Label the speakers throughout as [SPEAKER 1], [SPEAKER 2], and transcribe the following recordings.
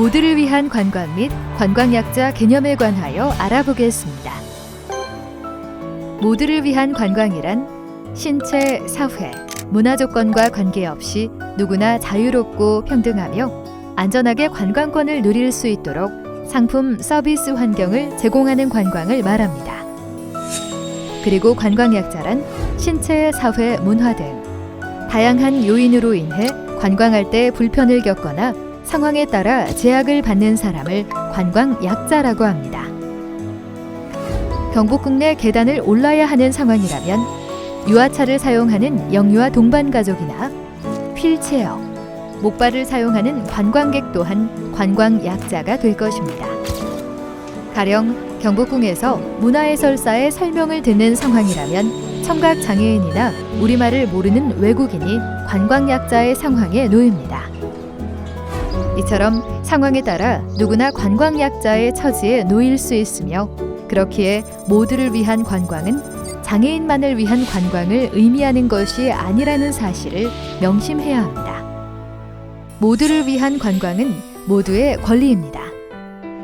[SPEAKER 1] 모두를 위한 관광 및 관광약자 개념에 관하여 알아보겠습니다. 모두를 위한 관광이란 신체, 사회, 문화 조건과 관계없이 누구나 자유롭고 평등하며 안전하게 관광권을 누릴 수 있도록 상품, 서비스 환경을 제공하는 관광을 말합니다. 그리고 관광약자란 신체, 사회, 문화 등 다양한 요인으로 인해 관광할 때 불편을 겪거나 상황에 따라 제약을 받는 사람을 관광약자라고 합니다. 경복궁 내 계단을 올라야 하는 상황이라면 유아차를 사용하는 영유아 동반 가족이나 휠체어, 목발을 사용하는 관광객 또한 관광약자가 될 것입니다. 가령 경복궁에서 문화해설사의 설명을 듣는 상황이라면 청각장애인이나 우리말을 모르는 외국인이 관광약자의 상황에 놓입니다. 이처럼 상황에 따라 누구나 관광약자의 처지에 놓일 수 있으며 그렇기에 모두를 위한 관광은 장애인만을 위한 관광을 의미하는 것이 아니라는 사실을 명심해야 합니다. 모두를 위한 관광은 모두의 권리입니다.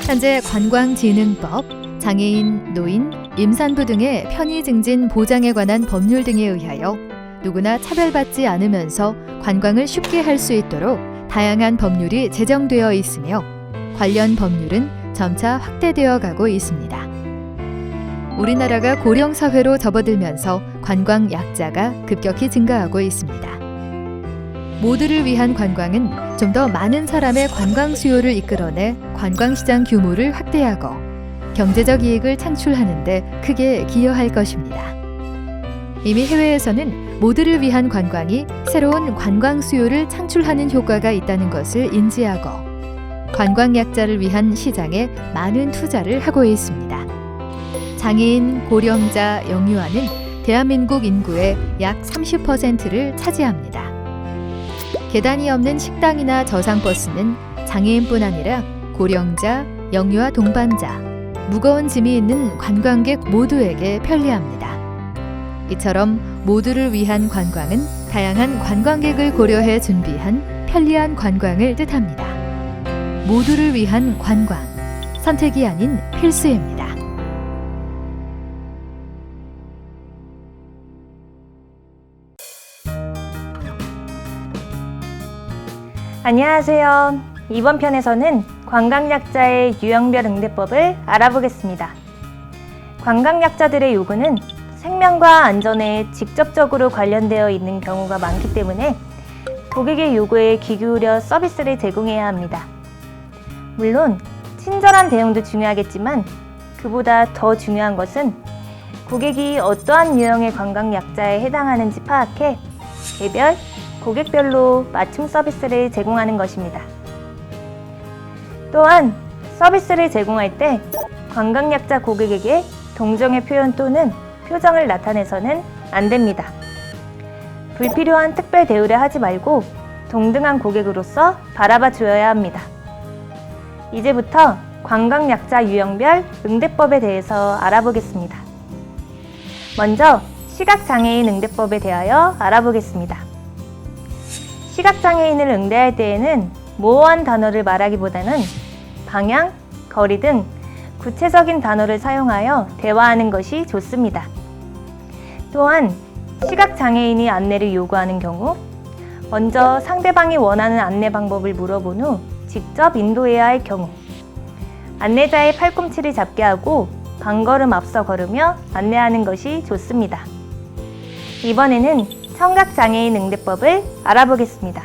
[SPEAKER 1] 현재 관광진흥법, 장애인, 노인, 임산부 등의 편의 증진 보장에 관한 법률 등에 의하여 누구나 차별받지 않으면서 관광을 쉽게 할 수 있도록 다양한 법률이 제정되어 있으며 관련 법률은 점차 확대되어 가고 있습니다. 우리나라가 고령사회로 접어들면서 관광약자가 급격히 증가하고 있습니다. 모두를 위한 관광은 좀 더 많은 사람의 관광 수요를 이끌어내 관광시장 규모를 확대하고 경제적 이익을 창출하는 데 크게 기여할 것입니다. 이미 해외에서는 모두를 위한 관광이 새로운 관광 수요를 창출하는 효과가 있다는 것을 인지하고 관광약자를 위한 시장에 많은 투자를 하고 있습니다. 장애인, 고령자, 영유아는 대한민국 인구의 약 30%를 차지합니다. 계단이 없는 식당이나 저상버스는 장애인뿐 아니라 고령자, 영유아 동반자, 무거운 짐이 있는 관광객 모두에게 편리합니다. 이처럼 모두를 위한 관광은 다양한 관광객을 고려해 준비한 편리한 관광을 뜻합니다. 모두를 위한 관광, 선택이 아닌 필수입니다.
[SPEAKER 2] 안녕하세요. 이번 편에서는 관광약자의 유형별 응대법을 알아보겠습니다. 관광약자들의 요구는 생명과 안전에 직접적으로 관련되어 있는 경우가 많기 때문에 고객의 요구에 귀 기울여 서비스를 제공해야 합니다. 물론 친절한 대응도 중요하겠지만 그보다 더 중요한 것은 고객이 어떠한 유형의 관광약자에 해당하는지 파악해 개별, 고객별로 맞춤 서비스를 제공하는 것입니다. 또한 서비스를 제공할 때 관광약자 고객에게 동정의 표현 또는 표정을 나타내서는 안 됩니다. 불필요한 특별 대우를 하지 말고 동등한 고객으로서 바라봐 주어야 합니다. 이제부터 관광약자 유형별 응대법에 대해서 알아보겠습니다. 먼저 시각장애인 응대법에 대하여 알아보겠습니다. 시각장애인을 응대할 때에는 모호한 단어를 말하기보다는 방향, 거리 등 구체적인 단어를 사용하여 대화하는 것이 좋습니다. 또한 시각장애인이 안내를 요구하는 경우 먼저 상대방이 원하는 안내 방법을 물어본 후 직접 인도해야 할 경우 안내자의 팔꿈치를 잡게 하고 반걸음 앞서 걸으며 안내하는 것이 좋습니다. 이번에는 청각장애인 응대법을 알아보겠습니다.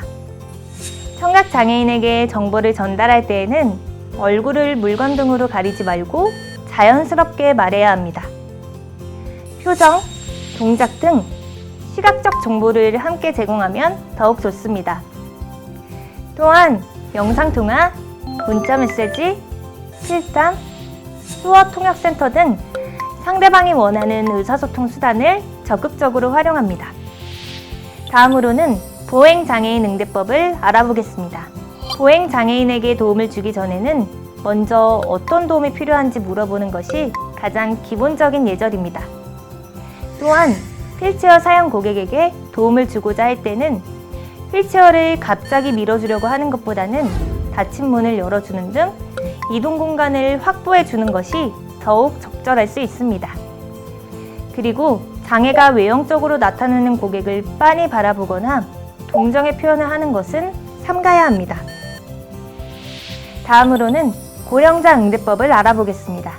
[SPEAKER 2] 청각장애인에게 정보를 전달할 때에는 얼굴을 물건 등으로 가리지 말고 자연스럽게 말해야 합니다. 표정, 동작 등 시각적 정보를 함께 제공하면 더욱 좋습니다. 또한 영상통화, 문자메시지, 필담, 수어통역센터 등 상대방이 원하는 의사소통 수단을 적극적으로 활용합니다. 다음으로는 보행장애인 응대법을 알아보겠습니다. 보행장애인에게 도움을 주기 전에는 먼저 어떤 도움이 필요한지 물어보는 것이 가장 기본적인 예절입니다. 또한 휠체어 사용 고객에게 도움을 주고자 할 때는 휠체어를 갑자기 밀어주려고 하는 것보다는 닫힌 문을 열어주는 등 이동 공간을 확보해 주는 것이 더욱 적절할 수 있습니다. 그리고 장애가 외형적으로 나타나는 고객을 빤히 바라보거나 동정의 표현을 하는 것은 삼가야 합니다. 다음으로는 고령자 응대법을 알아보겠습니다.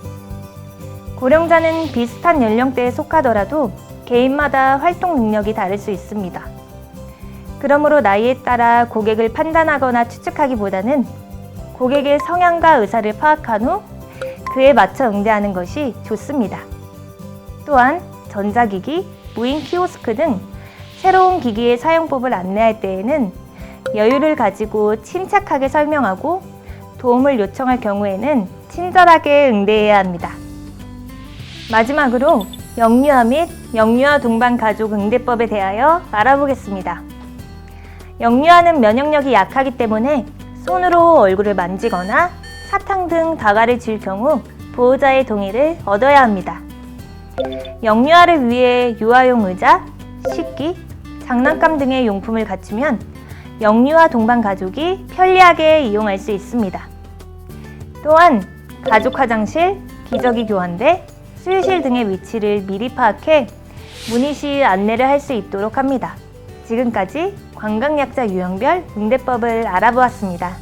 [SPEAKER 2] 고령자는 비슷한 연령대에 속하더라도 개인마다 활동 능력이 다를 수 있습니다. 그러므로 나이에 따라 고객을 판단하거나 추측하기보다는 고객의 성향과 의사를 파악한 후 그에 맞춰 응대하는 것이 좋습니다. 또한 전자기기, 무인 키오스크 등 새로운 기기의 사용법을 안내할 때에는 여유를 가지고 침착하게 설명하고 도움을 요청할 경우에는 친절하게 응대해야 합니다. 마지막으로 영유아 및 영유아 동반 가족 응대법에 대하여 알아보겠습니다. 영유아는 면역력이 약하기 때문에 손으로 얼굴을 만지거나 사탕 등 다가를 줄 경우 보호자의 동의를 얻어야 합니다. 영유아를 위해 유아용 의자, 식기, 장난감 등의 용품을 갖추면 영유아 동반 가족이 편리하게 이용할 수 있습니다. 또한 가족 화장실, 기저귀 교환대, 수유실 등의 위치를 미리 파악해 문의 시 안내를 할 수 있도록 합니다. 지금까지 관광약자 유형별 응대법을 알아보았습니다.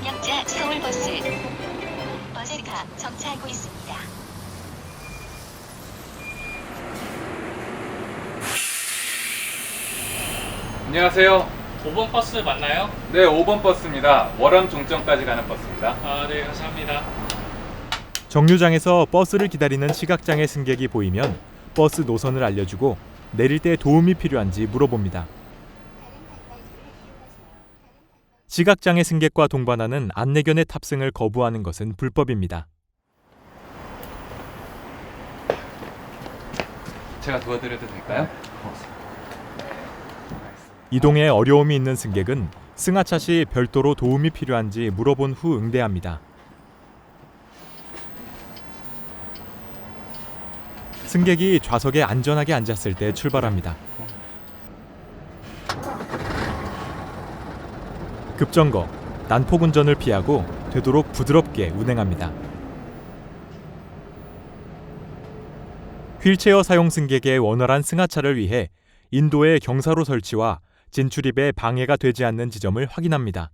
[SPEAKER 3] 약자 서울버스 버스가 정차하고 있습니다.
[SPEAKER 4] 안녕하세요.
[SPEAKER 5] 5번 버스 맞나요?
[SPEAKER 4] 네, 5번 버스입니다. 월암 종점까지 가는 버스입니다.
[SPEAKER 5] 네, 감사합니다.
[SPEAKER 6] 정류장에서 버스를 기다리는 시각장애 승객이 보이면 버스 노선을 알려주고 내릴 때 도움이 필요한지 물어봅니다. 시각장애 승객과 동반하는 안내견의 탑승을 거부하는 것은 불법입니다.
[SPEAKER 4] 제가 도와드려도 될까요?
[SPEAKER 6] 이동에 어려움이 있는 승객은 승하차 시 별도로 도움이 필요한지 물어본 후 응대합니다. 승객이 좌석에 안전하게 앉았을 때 출발합니다. 급정거, 난폭 운전을 피하고 되도록 부드럽게 운행합니다. 휠체어 사용 승객의 원활한 승하차를 위해 인도의 경사로 설치와 진출입에 방해가 되지 않는 지점을 확인합니다.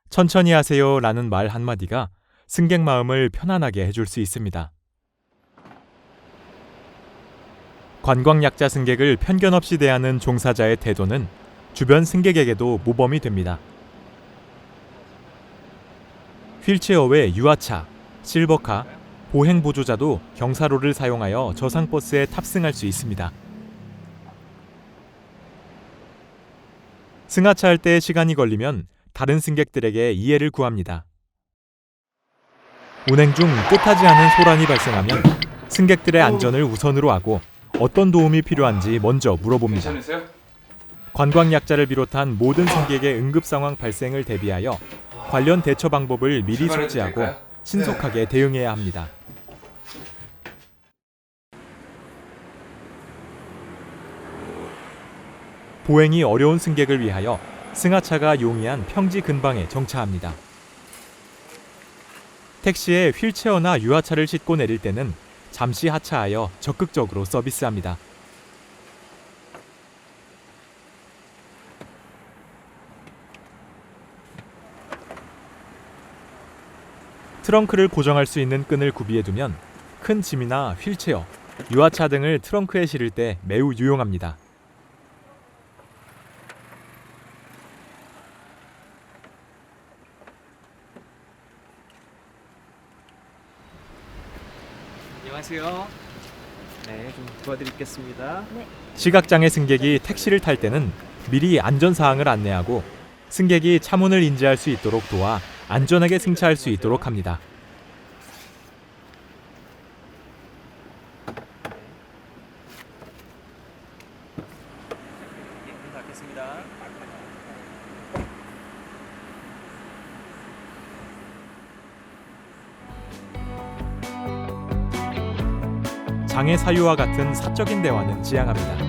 [SPEAKER 6] 천천히 하세요 라는 말 한마디가 승객 마음을 편안하게 해줄 수 있습니다. 관광약자 승객을 편견 없이 대하는 종사자의 태도는 주변 승객에게도 모범이 됩니다. 휠체어 외 유아차, 실버카, 보행보조자도 경사로를 사용하여 저상버스에 탑승할 수 있습니다. 승하차할 때 시간이 걸리면 다른 승객들에게 이해를 구합니다. 운행 중 뜻하지 않은 소란이 발생하면 승객들의 안전을 우선으로 하고 어떤 도움이 필요한지 먼저 물어봅니다.
[SPEAKER 4] 괜찮으세요?
[SPEAKER 6] 관광약자를 비롯한 모든 승객의 응급 상황 발생을 대비하여 관련 대처 방법을 미리
[SPEAKER 4] 출발해도
[SPEAKER 6] 숙지하고
[SPEAKER 4] 될까요?
[SPEAKER 6] 신속하게 대응해야 합니다. 보행이 어려운 승객을 위하여 승하차가 용이한 평지 근방에 정차합니다. 택시에 휠체어나 유아차를 싣고 내릴 때는 잠시 하차하여 적극적으로 서비스합니다. 트렁크를 고정할 수 있는 끈을 구비해두면 큰 짐이나 휠체어, 유아차 등을 트렁크에 실을 때 매우 유용합니다.
[SPEAKER 7] 안녕하세요. 네, 좀 도와드리겠습니다.
[SPEAKER 6] 시각장애 승객이 택시를 탈 때는 미리 안전사항을 안내하고 승객이 차문을 인지할 수 있도록 도와 안전하게 승차할 수 있도록 합니다.
[SPEAKER 7] 있습니다.
[SPEAKER 6] 장애 사유와 같은 사적인 대화는 지양합니다.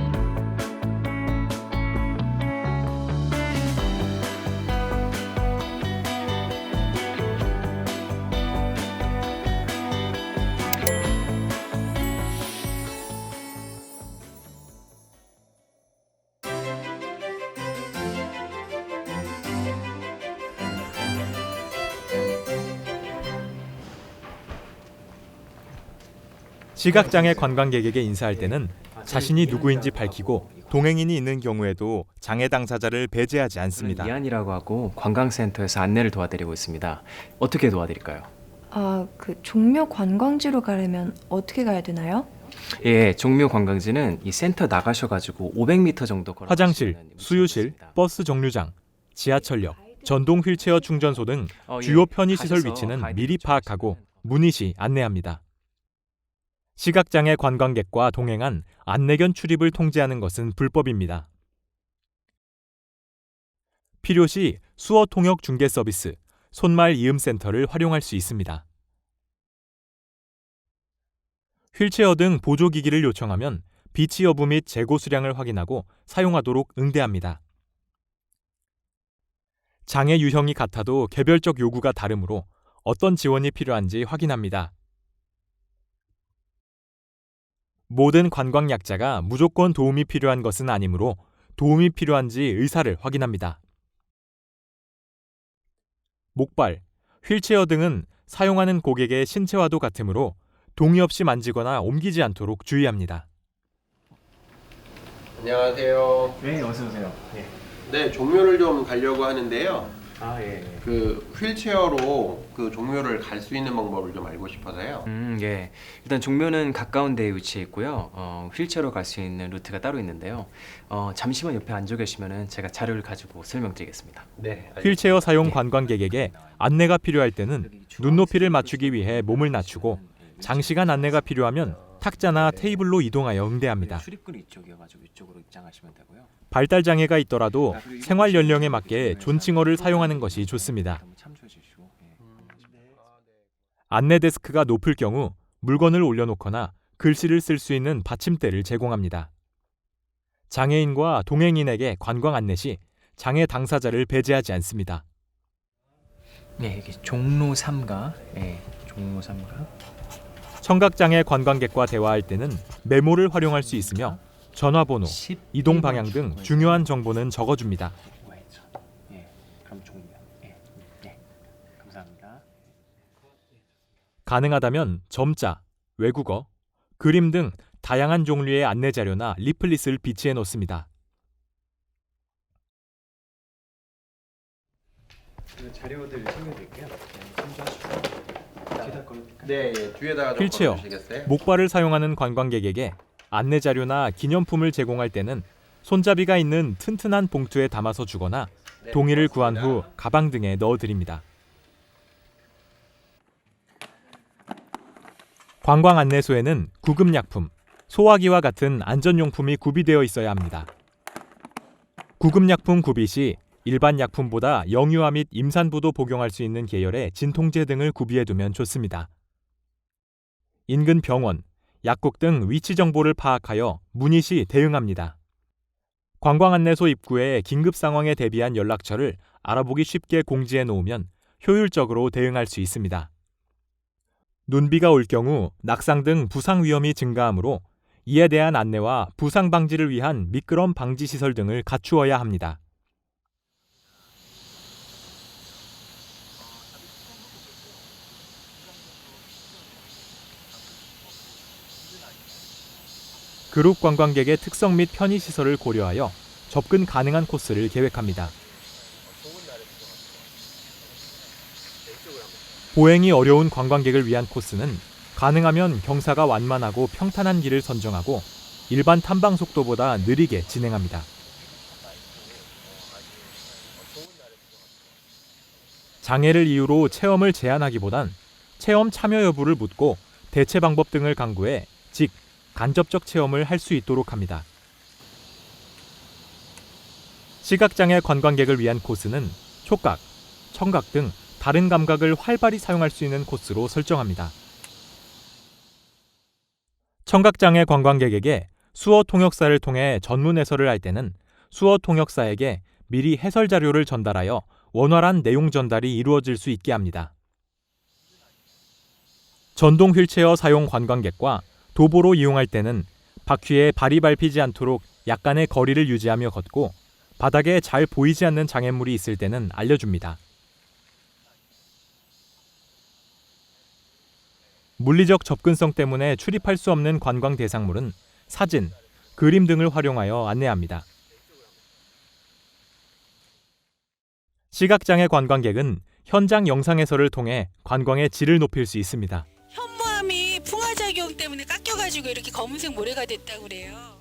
[SPEAKER 6] 시각장애 관광객에게 인사할 때는 자신이 누구인지 밝히고 동행인이 있는 경우에도 장애 당사자를 배제하지 않습니다.
[SPEAKER 8] 이한이라고 하고 관광센터에서 안내를 도와드리고 있습니다. 어떻게 도와드릴까요?
[SPEAKER 9] 그 종묘 관광지로 가려면 어떻게 가야 되나요?
[SPEAKER 8] 예, 종묘 관광지는 이 센터 나가셔가지고 500m 정도 걸어.
[SPEAKER 6] 화장실, 수유실, 버스 정류장, 지하철역, 전동 휠체어 충전소 등 주요 편의시설 위치는 미리 파악하고 문의 시 안내합니다. 시각장애 관광객과 동행한 안내견 출입을 통제하는 것은 불법입니다. 필요시 수어 통역 중개 서비스, 손말 이음 센터를 활용할 수 있습니다. 휠체어 등 보조기기를 요청하면 비치 여부 및 재고 수량을 확인하고 사용하도록 응대합니다. 장애 유형이 같아도 개별적 요구가 다르므로 어떤 지원이 필요한지 확인합니다. 모든 관광약자가 무조건 도움이 필요한 것은 아니므로 도움이 필요한지 의사를 확인합니다. 목발, 휠체어 등은 사용하는 고객의 신체와도 같으므로 동의 없이 만지거나 옮기지 않도록 주의합니다.
[SPEAKER 10] 안녕하세요.
[SPEAKER 7] 네, 어서 오세요.
[SPEAKER 10] 네, 종묘를 좀 가려고 하는데요.
[SPEAKER 7] 예.
[SPEAKER 10] 그 휠체어로 그 종묘를 갈 수 있는 방법을 좀 알고 싶어서요.
[SPEAKER 8] 예. 일단 종묘는 가까운 데에 위치해 있고요. 휠체어로 갈 수 있는 루트가 따로 있는데요. 잠시만 옆에 앉아 계시면은 제가 자료를 가지고 설명드리겠습니다.
[SPEAKER 10] 네.
[SPEAKER 6] 휠체어 사용 관광객에게 안내가 필요할 때는 눈높이를 맞추기 위해 몸을 낮추고 장시간 안내가 필요하면 탁자나 테이블로 이동하여 응대합니다.
[SPEAKER 8] 출입구는 이쪽이어가지고 이쪽으로 입장하시면 되고요.
[SPEAKER 6] 발달 장애가 있더라도 생활 연령에 맞게 존칭어를 사용하는 것이 좋습니다. 안내 데스크가 높을 경우 물건을 올려놓거나 글씨를 쓸 수 있는 받침대를 제공합니다. 장애인과 동행인에게 관광 안내 시 장애 당사자를 배제하지 않습니다.
[SPEAKER 8] 네, 여기 종로 3가. 종로 3가.
[SPEAKER 6] 청각장애 관광객과 대화할 때는 메모를 활용할 수 있으며 전화번호, 이동 방향 등 중요한 정보는 적어줍니다.
[SPEAKER 8] 그럼 종료. 감사합니다.
[SPEAKER 6] 가능하다면 점자, 외국어, 그림 등 다양한 종류의 안내 자료나 리플릿을 비치해 놓습니다.
[SPEAKER 7] 자료들 챙겨드릴게요.
[SPEAKER 10] 네, 뒤에다가 좀
[SPEAKER 6] 휠체어,
[SPEAKER 10] 걸어주시겠어요?
[SPEAKER 6] 목발을 사용하는 관광객에게 안내 자료나 기념품을 제공할 때는 손잡이가 있는 튼튼한 봉투에 담아서 주거나
[SPEAKER 10] 네,
[SPEAKER 6] 동의를 구한
[SPEAKER 10] 고맙습니다.
[SPEAKER 6] 후 가방 등에 넣어드립니다. 관광 안내소에는 구급약품, 소화기와 같은 안전용품이 구비되어 있어야 합니다. 구급약품 구비 시 일반 약품보다 영유아 및 임산부도 복용할 수 있는 계열의 진통제 등을 구비해두면 좋습니다. 인근 병원, 약국 등 위치 정보를 파악하여 문의 시 대응합니다. 관광안내소 입구에 긴급 상황에 대비한 연락처를 알아보기 쉽게 공지해 놓으면 효율적으로 대응할 수 있습니다. 눈비가 올 경우 낙상 등 부상 위험이 증가하므로 이에 대한 안내와 부상 방지를 위한 미끄럼 방지 시설 등을 갖추어야 합니다. 그룹 관광객의 특성 및 편의시설을 고려하여 접근 가능한 코스를 계획합니다. 보행이 어려운 관광객을 위한 코스는 가능하면 경사가 완만하고 평탄한 길을 선정하고 일반 탐방 속도보다 느리게 진행합니다. 장애를 이유로 체험을 제한하기보단 체험 참여 여부를 묻고 대체 방법 등을 강구해 간접적 체험을 할 수 있도록 합니다. 시각장애 관광객을 위한 코스는 촉각, 청각 등 다른 감각을 활발히 사용할 수 있는 코스로 설정합니다. 청각장애 관광객에게 수어 통역사를 통해 전문 해설을 할 때는 수어 통역사에게 미리 해설 자료를 전달하여 원활한 내용 전달이 이루어질 수 있게 합니다. 전동 휠체어 사용 관광객과 도보로 이용할 때는 바퀴에 발이 밟히지 않도록 약간의 거리를 유지하며 걷고 바닥에 잘 보이지 않는 장애물이 있을 때는 알려줍니다. 물리적 접근성 때문에 출입할 수 없는 관광 대상물은 사진, 그림 등을 활용하여 안내합니다. 시각장애 관광객은 현장 영상 해설을 통해 관광의 질을 높일 수 있습니다.
[SPEAKER 11] 현무암이 풍화작용 때문에 깎여가지고 이렇게 검은색 모래가 됐다고 그래요.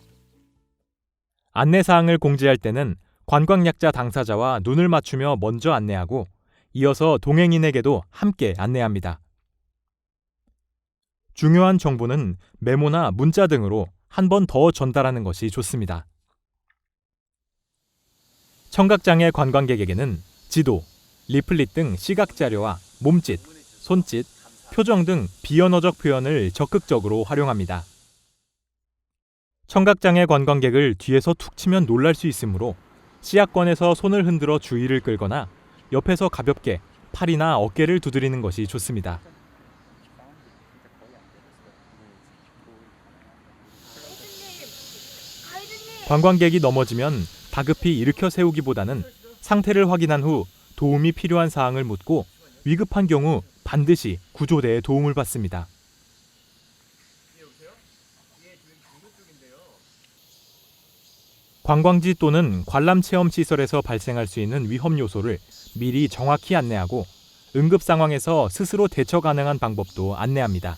[SPEAKER 6] 안내사항을 공지할 때는 관광약자 당사자와 눈을 맞추며 먼저 안내하고 이어서 동행인에게도 함께 안내합니다. 중요한 정보는 메모나 문자 등으로 한 번 더 전달하는 것이 좋습니다. 청각장애 관광객에게는 지도, 리플릿 등 시각자료와 몸짓, 손짓, 표정 등 비언어적 표현을 적극적으로 활용합니다. 청각장애 관광객을 뒤에서 툭 치면 놀랄 수 있으므로 시야권에서 손을 흔들어 주의를 끌거나 옆에서 가볍게 팔이나 어깨를 두드리는 것이 좋습니다. 관광객이 넘어지면 다급히 일으켜 세우기보다는 상태를 확인한 후 도움이 필요한 사항을 묻고 위급한 경우 반드시 구조대의 도움을 받습니다. 관광지 또는 관람 체험 시설에서 발생할 수 있는 위험 요소를 미리 정확히 안내하고 응급 상황에서 스스로 대처 가능한 방법도 안내합니다.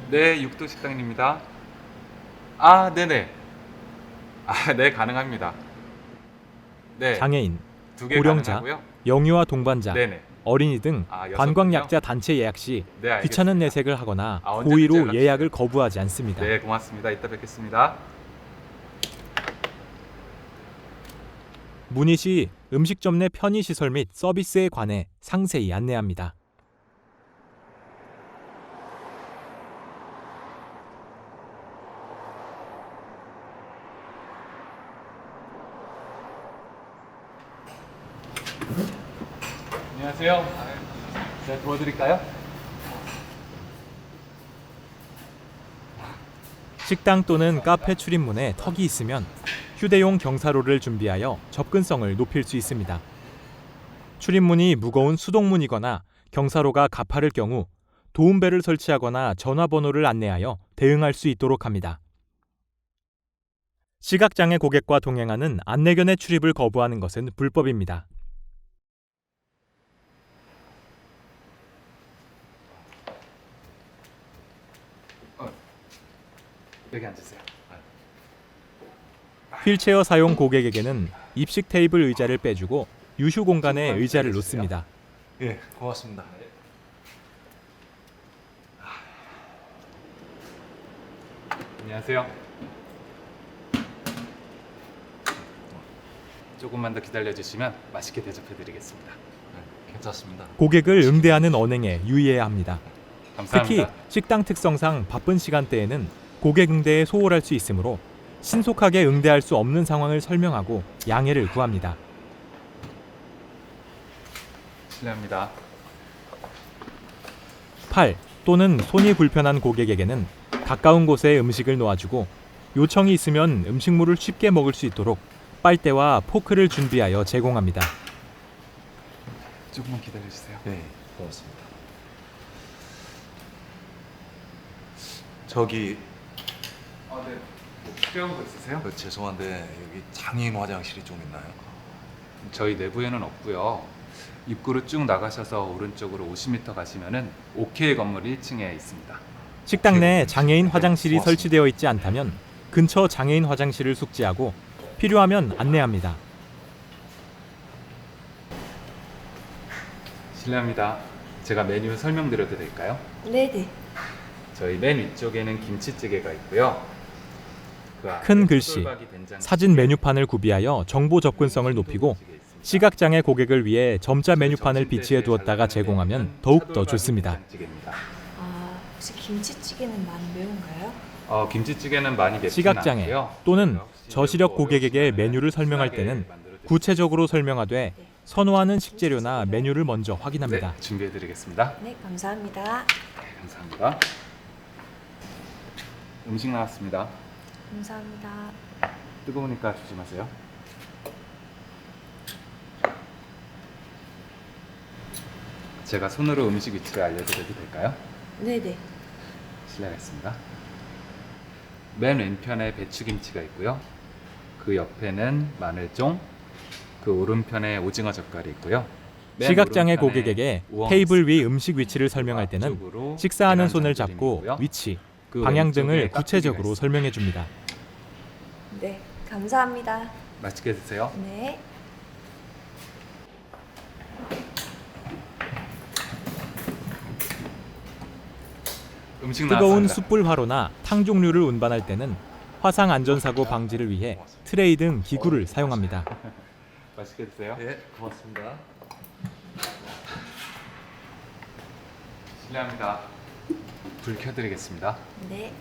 [SPEAKER 4] 네, 육도 식당입니다. 아, 네네. 아, 네, 가능합니다. 네,
[SPEAKER 6] 장애인,
[SPEAKER 4] 2개
[SPEAKER 6] 고령자,
[SPEAKER 4] 가능하고요.
[SPEAKER 6] 영유아 동반자,
[SPEAKER 4] 네네.
[SPEAKER 6] 어린이 등
[SPEAKER 4] 아,
[SPEAKER 6] 관광약자 단체 예약 시
[SPEAKER 4] 네, 알겠습니다.
[SPEAKER 6] 귀찮은 내색을 하거나
[SPEAKER 4] 아, 언제든지
[SPEAKER 6] 고의로
[SPEAKER 4] 연락
[SPEAKER 6] 예약을 거부하지 않습니다.
[SPEAKER 4] 네, 고맙습니다. 이따 뵙겠습니다.
[SPEAKER 6] 문의 시 음식점 내 편의시설 및 서비스에 관해 상세히 안내합니다.
[SPEAKER 4] 안녕하세요. 제가 도와드릴까요?
[SPEAKER 6] 식당 또는 카페 출입문에 턱이 있으면 휴대용 경사로를 준비하여 접근성을 높일 수 있습니다. 출입문이 무거운 수동문이거나 경사로가 가파를 경우 도움벨을 설치하거나 전화번호를 안내하여 대응할 수 있도록 합니다. 시각장애 고객과 동행하는 안내견의 출입을 거부하는 것은 불법입니다.
[SPEAKER 4] 여기 앉으세요.
[SPEAKER 6] 휠체어 사용 고객에게는 입식 테이블 의자를 빼주고 유휴 공간에 의자를 놓습니다.
[SPEAKER 7] 예, 고맙습니다.
[SPEAKER 4] 안녕하세요. 조금만 더 기다려주시면 맛있게 대접해드리겠습니다.
[SPEAKER 7] 괜찮습니다.
[SPEAKER 6] 고객을 응대하는 언행에 유의해야 합니다.
[SPEAKER 4] 감사합니다.
[SPEAKER 6] 특히 식당 특성상 바쁜 시간대에는 고객 응대에 소홀할 수 있으므로 신속하게 응대할 수 없는 상황을 설명하고 양해를 구합니다.
[SPEAKER 4] 실례합니다.
[SPEAKER 6] 팔 또는 손이 불편한 고객에게는 가까운 곳에 음식을 놓아주고 요청이 있으면 음식물을 쉽게 먹을 수 있도록 빨대와 포크를 준비하여 제공합니다.
[SPEAKER 4] 조금만 기다려주세요.
[SPEAKER 7] 네, 고맙습니다. 저기
[SPEAKER 4] 네. 뭐 필요한 거 있으세요?
[SPEAKER 7] 죄송한데 여기 장애인 화장실이 좀 있나요?
[SPEAKER 4] 저희 내부에는 없고요. 입구로 쭉 나가셔서 오른쪽으로 50m 가시면은 OK 건물 1층에 있습니다.
[SPEAKER 6] 식당 내 장애인 화장실이 설치되어 있지 않다면 근처 장애인 화장실을 숙지하고 필요하면 안내합니다.
[SPEAKER 4] 실례합니다. 제가 메뉴 설명드려도 될까요?
[SPEAKER 9] 네네.
[SPEAKER 4] 저희 맨 위쪽에는 김치찌개가 있고요.
[SPEAKER 6] 큰 글씨, 사진 메뉴판을 구비하여 정보 접근성을 높이고 시각장애 고객을 위해 점자 메뉴판을 비치해 두었다가 제공하면 더욱더 좋습니다.
[SPEAKER 9] 아, 혹시 김치찌개는 많이 매운가요?
[SPEAKER 4] 김치찌개는 많이 맵진
[SPEAKER 6] 시각장애
[SPEAKER 4] 않고요.
[SPEAKER 6] 또는 저시력 고객에게 메뉴를 설명할 때는 구체적으로 설명하되 선호하는 식재료나 메뉴를 먼저 확인합니다.
[SPEAKER 4] 네, 준비해드리겠습니다.
[SPEAKER 9] 네, 감사합니다.
[SPEAKER 4] 감사합니다. 음식 나왔습니다.
[SPEAKER 9] 감사합니다.
[SPEAKER 4] 뜨거우니까 조심하세요. 제가 손으로 음식 위치를 알려드려도 될까요?
[SPEAKER 9] 네네.
[SPEAKER 4] 실례하겠습니다. 맨 왼편에 배추김치가 있고요. 그 옆에는 마늘종, 그 오른편에 오징어 젓갈이 있고요. 맨
[SPEAKER 6] 시각장애
[SPEAKER 4] 오른편에
[SPEAKER 6] 고객에게
[SPEAKER 4] 우엉
[SPEAKER 6] 테이블 위 음식 위치를 설명할 때는
[SPEAKER 4] 앞쪽으로
[SPEAKER 6] 식사하는
[SPEAKER 4] 계란
[SPEAKER 6] 손을
[SPEAKER 4] 전골이
[SPEAKER 6] 잡고
[SPEAKER 4] 있고요.
[SPEAKER 6] 위치,
[SPEAKER 4] 그
[SPEAKER 6] 방향 등을
[SPEAKER 4] 왼쪽에
[SPEAKER 6] 구체적으로
[SPEAKER 4] 깍두기가
[SPEAKER 6] 설명해 줍니다.
[SPEAKER 9] 네, 감사합니다.
[SPEAKER 4] 맛있게 드세요.
[SPEAKER 9] 네.
[SPEAKER 4] 음식
[SPEAKER 6] 뜨거운
[SPEAKER 4] 나왔습니다.
[SPEAKER 6] 숯불 화로나 탕 종류를 운반할 때는 화상 안전사고 방지를 위해 트레이 등 기구를 사용합니다.
[SPEAKER 4] 맛있게 드세요.
[SPEAKER 7] 예, 고맙습니다.
[SPEAKER 4] 실례합니다. 불 켜드리겠습니다.
[SPEAKER 9] 네.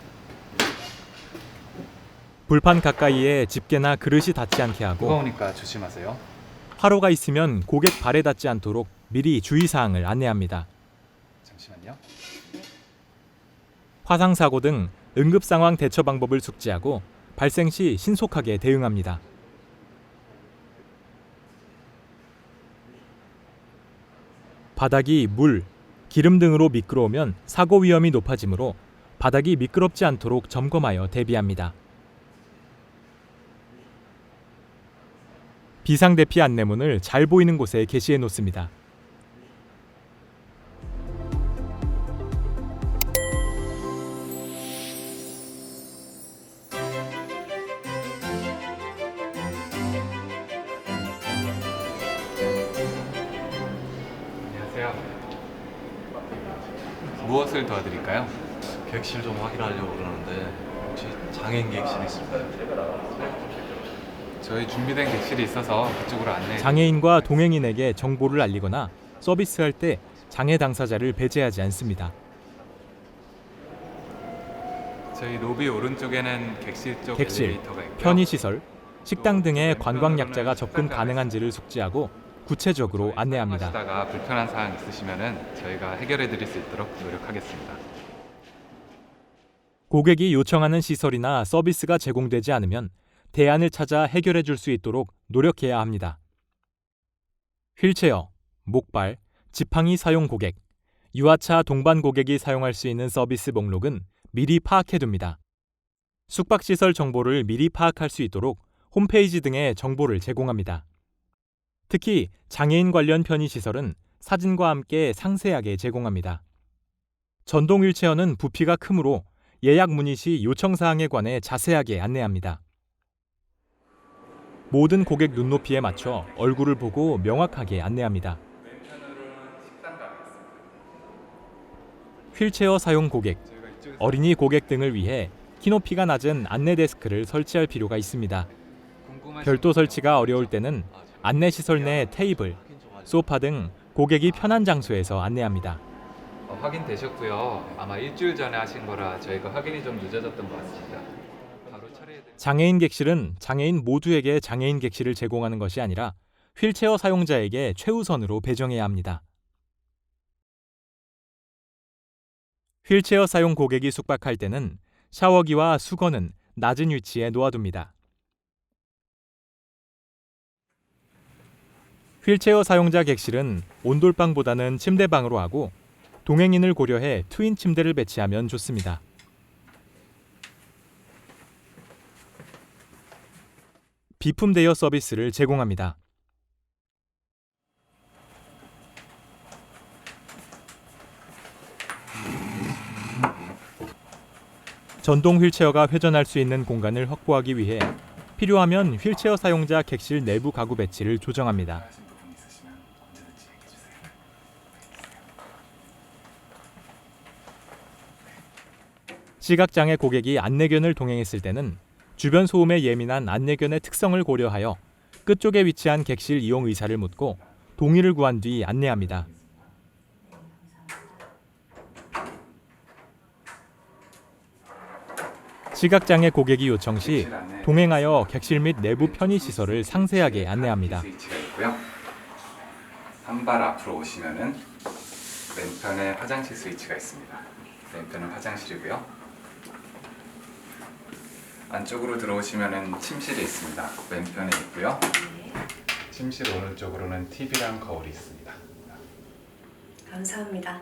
[SPEAKER 6] 불판 가까이에 집게나 그릇이 닿지 않게 하고
[SPEAKER 4] 뜨거우니까 조심하세요.
[SPEAKER 6] 화로가 있으면 고객 발에 닿지 않도록 미리 주의사항을 안내합니다.
[SPEAKER 4] 잠시만요.
[SPEAKER 6] 화상사고 등 응급상황 대처 방법을 숙지하고 발생 시 신속하게 대응합니다. 바닥이 물, 기름 등으로 미끄러우면 사고 위험이 높아지므로 바닥이 미끄럽지 않도록 점검하여 대비합니다. 비상대피 안내문을 잘 보이는 곳에 게시해 놓습니다.
[SPEAKER 4] 안녕하세요. 무엇을 도와드릴까요?
[SPEAKER 7] 객실 좀 확인하려고 그러는데 혹시 장애인 객실 있을까요?
[SPEAKER 4] 저희 준비된 객실이 있어서 그쪽으로 안내해
[SPEAKER 6] 장애인과 동행인에게 정보를 알리거나 서비스할 때 장애 당사자를 배제하지 않습니다.
[SPEAKER 4] 저희 로비 오른쪽에는 객실 쪽
[SPEAKER 6] 객실,
[SPEAKER 4] 엘리베이터가 있고요.
[SPEAKER 6] 편의시설, 식당 등의 관광약자가 접근 가능한지를 숙지하고 구체적으로 안내합니다.
[SPEAKER 4] 하시다가 불편한 사항 있으시면은 저희가 해결해 드릴 수 있도록 노력하겠습니다.
[SPEAKER 6] 고객이 요청하는 시설이나 서비스가 제공되지 않으면 대안을 찾아 해결해 줄 수 있도록 노력해야 합니다. 휠체어, 목발, 지팡이 사용 고객, 유아차 동반 고객이 사용할 수 있는 서비스 목록은 미리 파악해둡니다. 숙박시설 정보를 미리 파악할 수 있도록 홈페이지 등의 정보를 제공합니다. 특히 장애인 관련 편의시설은 사진과 함께 상세하게 제공합니다. 전동 휠체어는 부피가 크므로 예약 문의 시 요청사항에 관해 자세하게 안내합니다. 모든 고객 눈높이에 맞춰 얼굴을 보고 명확하게 안내합니다. 휠체어 사용 고객, 어린이 고객 등을 위해 키높이가 낮은 안내 데스크를 설치할 필요가 있습니다. 별도 설치가 어려울 때는 안내시설 내 테이블, 소파 등 고객이 편한 장소에서 안내합니다.
[SPEAKER 4] 확인되셨고요. 아마 일주일 전에 하신 거라 저희가 확인이 좀 늦어졌던 것 같습니다. 바로 처리해드릴게요.
[SPEAKER 6] 장애인 객실은 장애인 모두에게 장애인 객실을 제공하는 것이 아니라 휠체어 사용자에게 최우선으로 배정해야 합니다. 휠체어 사용 고객이 숙박할 때는 샤워기와 수건은 낮은 위치에 놓아둡니다. 휠체어 사용자 객실은 온돌방보다는 침대방으로 하고 동행인을 고려해 트윈 침대를 배치하면 좋습니다. 비품 대여 서비스를 제공합니다. 전동 휠체어가 회전할 수 있는 공간을 확보하기 위해 필요하면 휠체어 사용자 객실 내부 가구 배치를 조정합니다. 시각장애 고객이 안내견을 동행했을 때는 주변 소음에 예민한 안내견의 특성을 고려하여 끝쪽에 위치한 객실 이용 의사를 묻고 동의를 구한 뒤 안내합니다. 시각장애 고객이 요청 시 동행하여 객실 및 내부 편의시설을 상세하게 안내합니다.
[SPEAKER 4] 스위치가 있고요. 한 발 앞으로 오시면은 왼편에 화장실 스위치가 있습니다. 왼편은 화장실이고요. 안쪽으로 들어오시면은 침실이 있습니다. 왼편에 있고요. 침실 오른쪽으로는 TV랑 거울이 있습니다.
[SPEAKER 9] 감사합니다.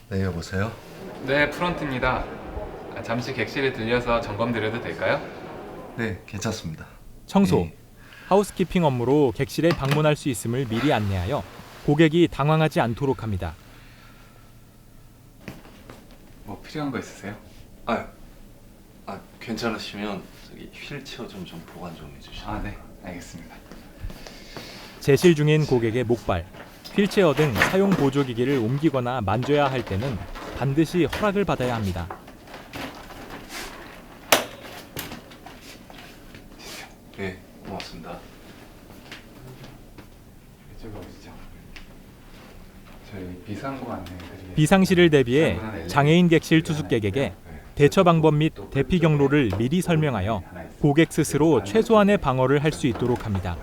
[SPEAKER 7] 네, 여보세요?
[SPEAKER 4] 네, 프런트입니다. 잠시 객실에 들려서 점검 드려도 될까요?
[SPEAKER 7] 네, 괜찮습니다.
[SPEAKER 6] 청소,
[SPEAKER 7] 네.
[SPEAKER 6] 하우스키핑 업무로 객실에 방문할 수 있음을 미리 안내하여 고객이 당황하지 않도록 합니다.
[SPEAKER 4] 뭐 필요한 거 있으세요?
[SPEAKER 7] 괜찮으시면 저기 휠체어 좀 보관 좀 해주시죠.
[SPEAKER 4] 아, 네, 알겠습니다.
[SPEAKER 6] 제실 중인 고객의 목발, 휠체어 등 사용 보조기기를 옮기거나 만져야 할 때는 반드시 허락을 받아야 합니다.
[SPEAKER 7] 네, 고맙습니다.
[SPEAKER 4] 이쪽으로 오시죠. 저희 비상구 안내드리겠습니다.
[SPEAKER 6] 비상시를 대비해 장애인 객실 투숙객에게 대처 방법 및 대피 경로를 미리 설명하여 고객 스스로 최소한의 방어를 할 수 있도록 합니다.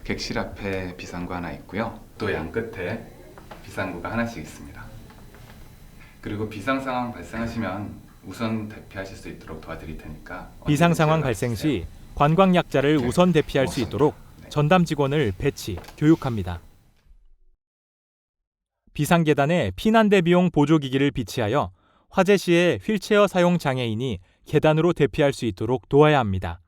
[SPEAKER 4] 객실 앞에 비상구 하나 있고요. 또 양 끝에 비상구가 하나씩 있습니다. 그리고 비상 상황 발생하시면 우선 대피하실 수 있도록 도와드릴 테니까
[SPEAKER 6] 비상 상황 발생 시 관광 약자를 우선 대피할 수 있도록 전담 직원을 배치, 교육합니다. 비상 계단에 피난 대비용 보조기기를 비치하여 화재 시에 휠체어 사용 장애인이 계단으로 대피할 수 있도록 도와야 합니다.